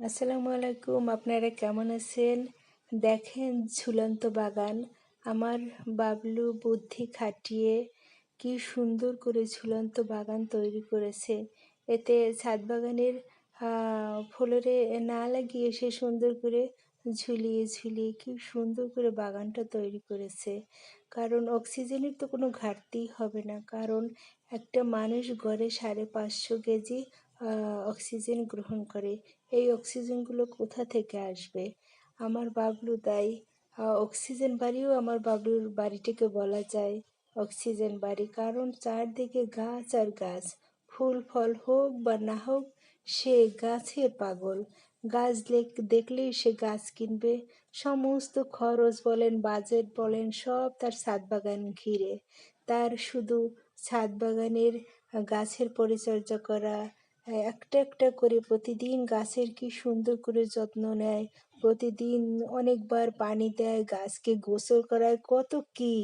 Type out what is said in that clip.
আসসালামু আলাইকুম, আপনারা কেমন আছেন? দেখেন ঝুলন্ত বাগান। আমার বাবলু বুদ্ধি খাটিয়ে কি সুন্দর করে ঝুলন্ত বাগান তৈরি করেছে। এতে ছাদ বাগানের ফ্লোরে না লাগিয়ে সে সুন্দর করে ঝুলিয়ে ঝুলিয়ে কি সুন্দর করে বাগানটা তৈরি করেছে। কারণ অক্সিজেনের তো কোনো ঘাটতিই হবে না, কারণ একটা মানুষ গড়ে 550 কেজি অক্সিজেন গ্রহণ করে। এই অক্সিজেনগুলো কোথা থেকে আসবে? আমার বাবলু তাই অক্সিজেন বাড়িও আমার বাবলুর বাড়িটিকে বলা যায় অক্সিজেন বাড়ি, কারণ চারদিকে গাছ আর গাছ। ফুল ফল হোক বা না হোক, সে গাছের পাগল। গাছ দেখলেই সে গাছ কিনবে। সমস্ত খরচ বলেন, বাজেট বলেন, সব তার ছাদ বাগান ঘিরে। তার শুধু ছাদ বাগানের গাছের পরিচর্যা করা, একটা একটা করে প্রতিদিন গাছের কি সুন্দর করে যত্ন নেয়, প্রতিদিন অনেকবার পানি দেয়, গাছকে গোসল করায়, কত কি।